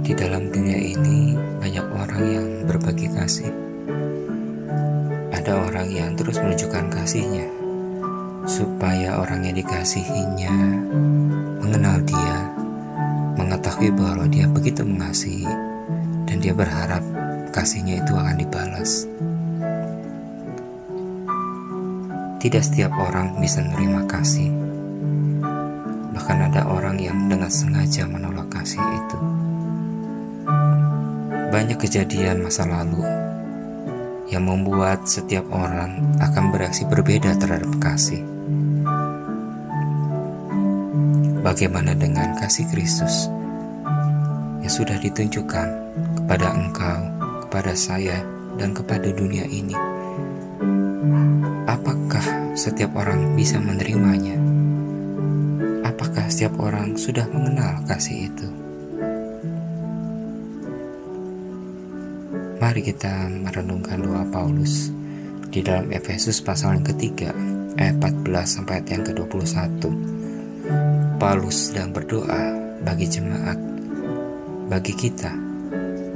Di dalam dunia ini banyak orang yang berbagi kasih. Ada orang yang terus menunjukkan kasihnya supaya orang yang dikasihinya mengenal dia, mengetahui bahwa dia begitu mengasihi, dan dia berharap kasihnya itu akan dibalas. Tidak setiap orang bisa menerima kasih. Bahkan ada orang yang dengan sengaja menolak kasih itu. Banyak kejadian masa lalu yang membuat setiap orang akan bereaksi berbeda terhadap kasih. Bagaimana dengan kasih Kristus yang sudah ditunjukkan kepada engkau, kepada saya, dan kepada dunia ini? Apakah setiap orang bisa menerimanya? Apakah setiap orang sudah mengenal kasih itu? Mari kita merenungkan doa Paulus di dalam Efesus pasal yang ketiga ayat 14 sampai ayat yang ke-21. Paulus sedang berdoa bagi jemaat, bagi kita,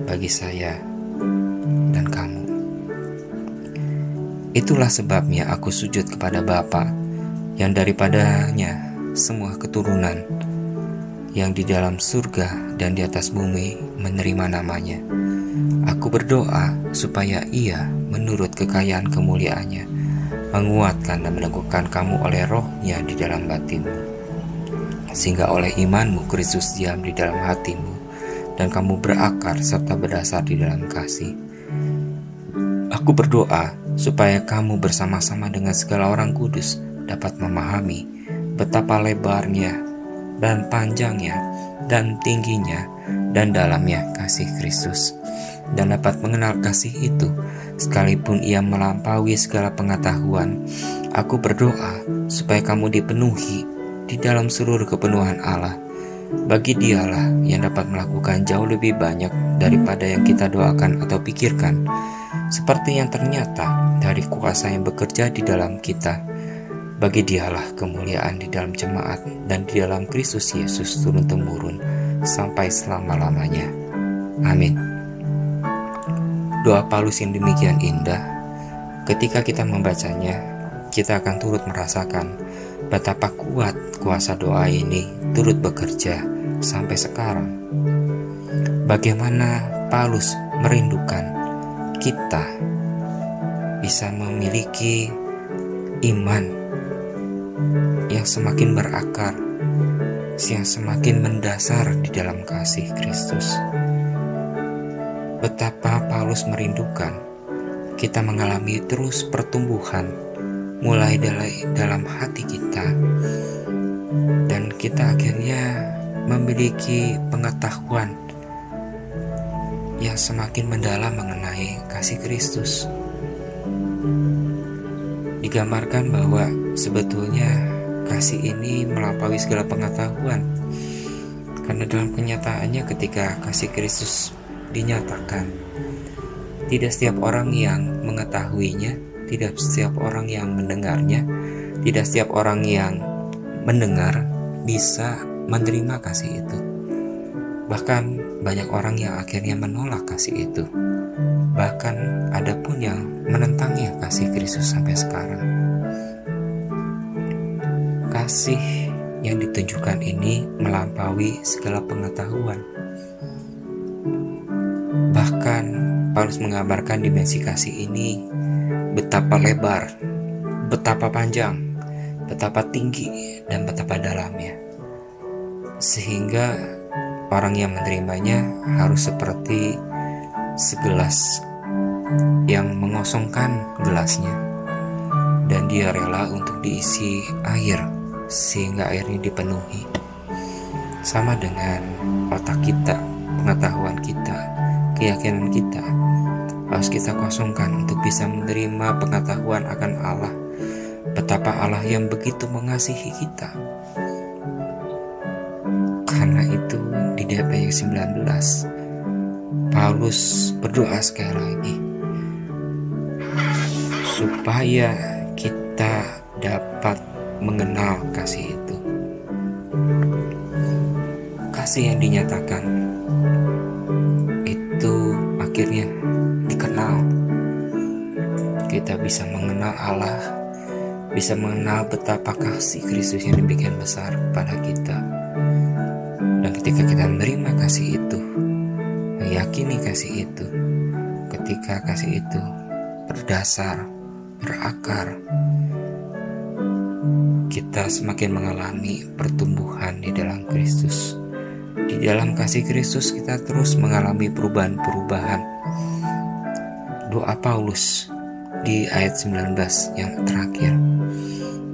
bagi saya, dan kamu. Itulah sebabnya aku sujud kepada Bapa, yang daripadanya semua keturunan yang di dalam surga dan di atas bumi menerima namanya. Aku berdoa supaya Ia menurut kekayaan kemuliaannya menguatkan dan meneguhkan kamu oleh rohnya di dalam batinmu, sehingga oleh imanmu Kristus diam di dalam hatimu, dan kamu berakar serta berdasar di dalam kasih. Aku berdoa supaya kamu bersama-sama dengan segala orang kudus dapat memahami betapa lebarnya dan panjangnya dan tingginya dan dalamnya kasih Kristus, dan dapat mengenal kasih itu sekalipun ia melampaui segala pengetahuan. Aku berdoa supaya kamu dipenuhi di dalam seluruh kepenuhan Allah. Bagi Dialah yang dapat melakukan jauh lebih banyak daripada yang kita doakan atau pikirkan, seperti yang ternyata dari kuasa yang bekerja di dalam kita. Bagi Dialah kemuliaan di dalam jemaat dan di dalam Kristus Yesus turun-temurun sampai selama-lamanya. Amin. Doa Paulus yang demikian indah, ketika kita membacanya, kita akan turut merasakan betapa kuat kuasa doa ini turut bekerja sampai sekarang. Bagaimana Paulus merindukan kita bisa memiliki iman yang semakin berakar, yang semakin mendasar di dalam kasih Kristus. Betapa Paulus merindukan kita mengalami terus pertumbuhan mulai dari dalam hati kita, dan kita akhirnya memiliki pengetahuan yang semakin mendalam mengenai kasih Kristus. Digambarkan bahwa sebetulnya kasih ini melampaui segala pengetahuan, karena dalam kenyataannya ketika kasih Kristus dinyatakan, tidak setiap orang yang mengetahuinya, tidak setiap orang yang mendengarnya, tidak setiap orang yang mendengar bisa menerima kasih itu. Bahkan banyak orang yang akhirnya menolak kasih itu. Bahkan ada pun yang menentangnya kasih Kristus sampai sekarang. Kasih yang ditunjukkan ini melampaui segala pengetahuan. Bahkan Paulus menggambarkan dimensi kasih ini betapa lebar, betapa panjang, betapa tinggi, dan betapa dalamnya, sehingga orang yang menerimanya harus seperti segelas yang mengosongkan gelasnya, dan dia rela untuk diisi air sehingga airnya dipenuhi. Sama dengan otak kita, pengetahuan kita, keyakinan kita harus kita kosongkan untuk bisa menerima pengetahuan akan Allah, betapa Allah yang begitu mengasihi kita. Karena itu di ayat 19 Paulus berdoa sekali lagi supaya kita dapat mengenal kasih itu. kasih yang dinyatakan itu akhirnya dikenal. Kita bisa mengenal Allah, bisa mengenal betapa kasih Kristus yang demikian besar pada kita. Dan ketika kita menerima kasih itu, meyakini kasih itu, ketika kasih itu berdasar, berakar, kita semakin mengalami pertumbuhan di dalam Kristus. Di dalam kasih Kristus kita terus mengalami perubahan-perubahan. Doa Paulus di ayat 19 yang terakhir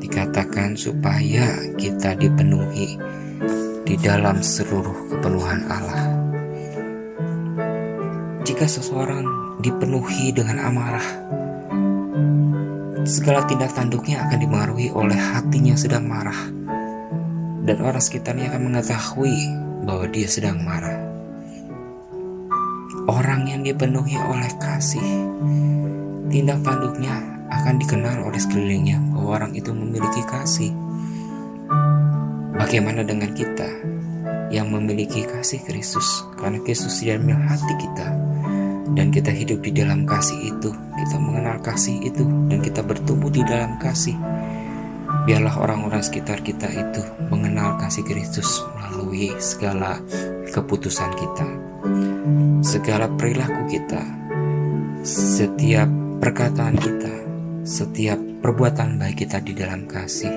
dikatakan supaya kita dipenuhi di dalam seluruh kepenuhan Allah. Jika seseorang dipenuhi dengan amarah, segala tindak tanduknya akan dipengaruhi oleh hatinya yang sedang marah, dan orang sekitarnya akan mengetahui bahwa dia sedang marah. Orang yang dipenuhi oleh kasih, tindak tanduknya akan dikenal oleh sekelilingnya bahwa orang itu memiliki kasih. Bagaimana dengan kita yang memiliki kasih Kristus? Karena Kristus di dalam hati kita, dan kita hidup di dalam kasih itu, kita mengenal kasih itu, dan kita bertumbuh di dalam kasih. Biarlah orang-orang sekitar kita itu mengenal kasih Kristus melalui segala keputusan kita, segala perilaku kita, setiap perkataan kita, setiap perbuatan baik kita di dalam kasih.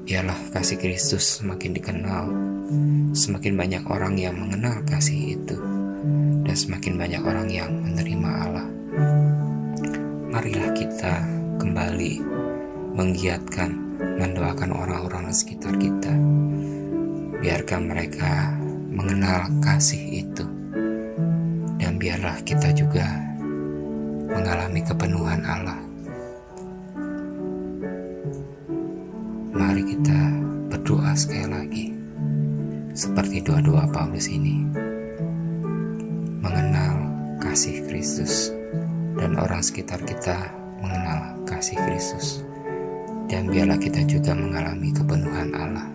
Biarlah kasih Kristus semakin dikenal, semakin banyak orang yang mengenal kasih itu, dan semakin banyak orang yang menerima Allah. Marilah kita kembali menggiatkan, mendoakan orang-orang di sekitar kita. Biarkan mereka mengenal kasih itu, dan biarlah kita juga mengalami kepenuhan Allah. Mari kita berdoa sekali lagi, seperti doa-doa Paulus ini, mengenal kasih Kristus, dan orang sekitar kita mengenal kasih Kristus, dan biarlah kita juga mengalami kepenuhan Allah.